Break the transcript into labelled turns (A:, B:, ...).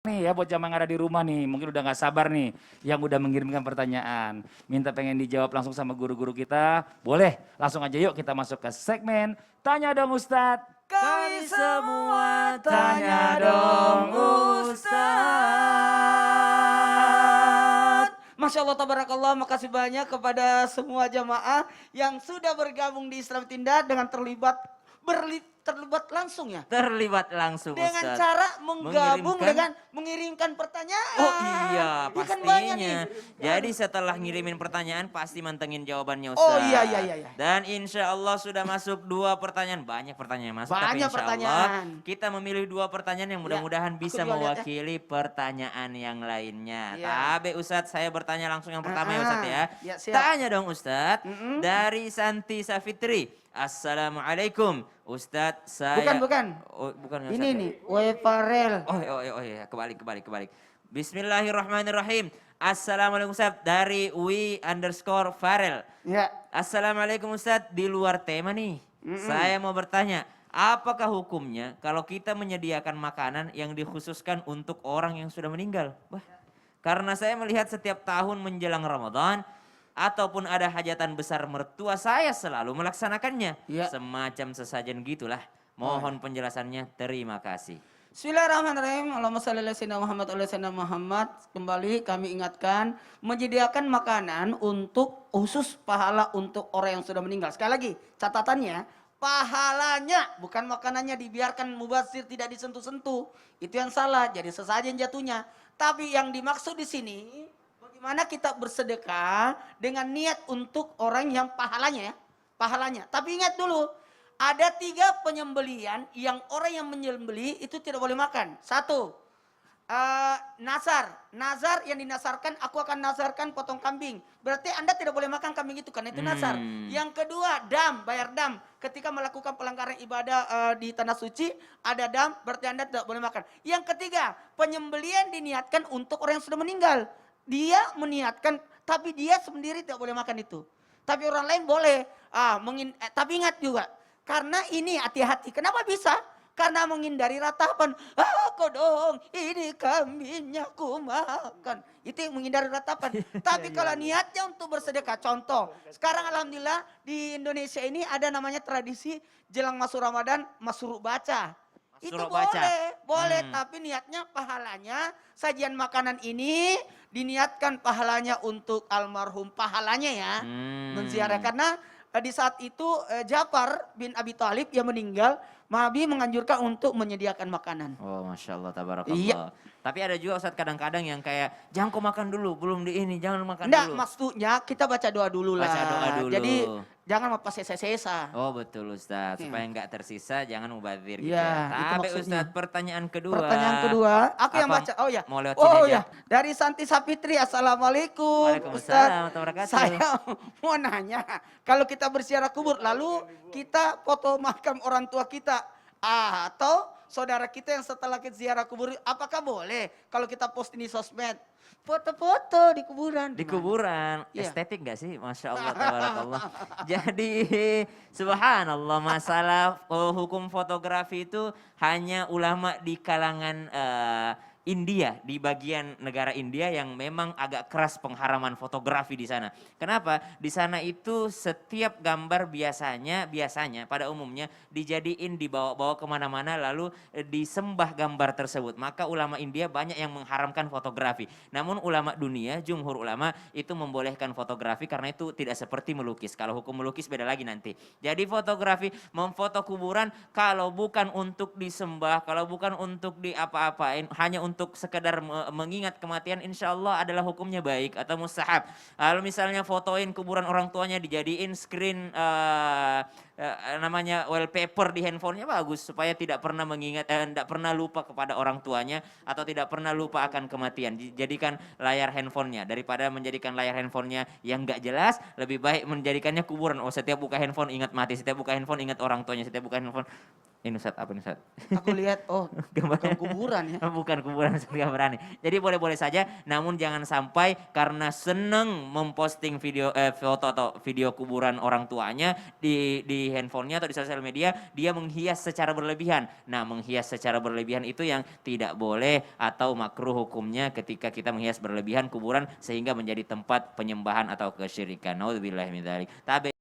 A: Nih ya buat jamaah yang ada di rumah nih, mungkin udah nggak sabar nih yang udah mengirimkan pertanyaan. Minta pengen dijawab langsung sama guru-guru kita, boleh langsung aja yuk kita masuk ke segmen Tanya Dong Ustadz.
B: Kami semua tanya dong Ustadz. Masya Allah, tabarakallah, makasih banyak kepada semua jamaah yang sudah bergabung di Islam Tindak dengan terlibat langsung ya.
C: Terlibat langsung
B: Dengan
C: Ustadz.
B: cara menggabung
C: Mengirimkan-
B: dengan mengirimkan pertanyaan.
C: Oh iya,
B: Ini kan banyak nih.
C: pastinya. Jadi setelah ngirimin pertanyaan pasti mantengin jawabannya
B: Oh,
C: Ustadz.
B: iya.
C: Dan insya Allah sudah masuk 2 pertanyaan. Banyak pertanyaan masuk, tapi
B: Banyak
C: insya
B: pertanyaan.
C: Allah kita memilih 2 pertanyaan yang mudah-mudahan
B: aku
C: bisa
B: juga lihat ya.
C: mewakili pertanyaan yang lainnya.
B: Iya.
C: Tapi Ustadz, saya bertanya langsung yang pertama ya Ustadz ya.
B: Ya, siap.
C: Tanya dong Ustadz, dari Santi Safitri. Assalamualaikum Ustadz, saya...
B: Bukan.
C: Oh, bukan ya,
B: Ini
C: Ustadz ya?
B: nih, Wefarel.
C: Oh iya, kebalik. Bismillahirrahmanirrahim. Assalamualaikum Ustaz, dari wi_Farel.
B: Ya.
C: Assalamualaikum Ustaz, di luar tema nih. Saya mau bertanya, apakah hukumnya kalau kita menyediakan makanan yang dikhususkan untuk orang yang sudah meninggal? Wah, karena saya melihat setiap tahun menjelang Ramadan ataupun ada hajatan besar mertua saya selalu melaksanakannya.
B: Ya.
C: Semacam sesajen gitulah. Mohon penjelasannya, terima kasih.
B: Bismillahirrahmanirrahim. Allahumma shalli ala sayyidina Muhammad wa ala sayyidina Muhammad. Kembali kami ingatkan menyediakan makanan untuk khusus pahala untuk orang yang sudah meninggal. Sekali lagi catatannya, pahalanya bukan makanannya dibiarkan mubazir tidak disentuh-sentuh. Itu yang salah, jadi sesajen jatuhnya. Tapi yang dimaksud di sini bagaimana kita bersedekah dengan niat untuk orang yang pahalanya ya. Pahalanya. Tapi ingat dulu, ada 3 penyembelian yang orang yang menyembeli itu tidak boleh makan. 1, nazar yang dinasarkan, aku akan nazarkan potong kambing. Berarti Anda tidak boleh makan kambing itu karena itu nazar. Yang kedua, bayar dam. Ketika melakukan pelanggaran ibadah di tanah suci, ada dam, berarti Anda tidak boleh makan. Yang ketiga, penyembelian diniatkan untuk orang yang sudah meninggal. Dia meniatkan, tapi dia sendiri tidak boleh makan itu. Tapi orang lain boleh. Tapi ingat juga, karena ini hati-hati. Kenapa bisa? Karena menghindari ratapan. Kok dong, ini kambingnya ku makan. Itu yang menghindari ratapan. Tapi kalau niatnya untuk bersedekah, contoh. Sekarang alhamdulillah di Indonesia ini ada namanya tradisi jelang masuk Ramadan, masruh baca. Itu boleh, tapi niatnya pahalanya, sajian makanan ini diniatkan pahalanya untuk almarhum, pahalanya ya, menziarah. Karena di saat itu Ja'far bin Abi Thalib yang meninggal, Nabi menganjurkan untuk menyediakan makanan.
C: Oh, Masya Allah, tabarakallah.
B: Iya.
C: Tapi ada juga Ustadz kadang-kadang yang kayak, jangan kau makan dulu, belum di ini, jangan makan
B: Enggak,
C: dulu.
B: maksudnya kita baca doa dulu lah.
C: Baca doa dulu.
B: Jadi jangan pas sesa-sesa.
C: Oh betul Ustadz, supaya nggak tersisa jangan mubazir gitu
B: Iya,
C: ya.
B: itu
C: Tapi
B: maksudnya.
C: Ustadz, pertanyaan kedua.
B: Aku yang
C: Apa
B: baca. Oh ya.
C: mau lewat sini aja?
B: Ya. Dari Santi Sapitri, Assalamualaikum.
C: Waalaikumsalam
B: Ustadz,
C: warahmatullahi wabarakatuh.
B: saya mau nanya, kalau kita berziarah kubur, lalu kita foto makam orang tua kita, atau saudara kita yang setelah kita ziarah kubur, apakah boleh kalau kita post di sosmed? Foto-foto di kuburan.
C: Di kuburan,
B: Iya.
C: estetik gak sih? Masya Allah, tabarakallah. Jadi subhanallah, masalah hukum fotografi itu hanya ulama di kalangan India, di bagian negara India yang memang agak keras pengharaman fotografi di sana. Kenapa? Di sana itu setiap gambar biasanya pada umumnya dijadiin, dibawa-bawa kemana-mana lalu disembah gambar tersebut. Maka ulama India banyak yang mengharamkan fotografi. Namun ulama dunia, jumhur ulama itu membolehkan fotografi karena itu tidak seperti melukis. Kalau hukum melukis beda lagi nanti. Jadi fotografi, memfoto kuburan kalau bukan untuk disembah, kalau bukan untuk diapa-apain, hanya untuk sekedar mengingat kematian, insya Allah adalah hukumnya baik atau mustahab. Kalau misalnya fotoin kuburan orang tuanya dijadiin screen namanya wallpaper di handphonenya, bagus supaya tidak pernah mengingat, tidak pernah lupa kepada orang tuanya atau tidak pernah lupa akan kematian. Jadikan layar handphonenya, daripada menjadikan layar handphonenya yang nggak jelas, lebih baik menjadikannya kuburan. Oh, setiap buka handphone ingat mati, setiap buka handphone ingat orang tuanya, setiap buka handphone Ini Ustaz, apa ini Ustaz?
B: Aku lihat, oh, bukan kuburan ya.
C: Bukan kuburan Ustaz, nggak berani. Jadi boleh-boleh saja, namun jangan sampai karena seneng memposting video foto atau video kuburan orang tuanya di handphonenya atau di sosial media, dia menghias secara berlebihan. Nah, menghias secara berlebihan itu yang tidak boleh atau makruh hukumnya ketika kita menghias berlebihan kuburan sehingga menjadi tempat penyembahan atau kesyirikan. Naudzubillah min dzalik.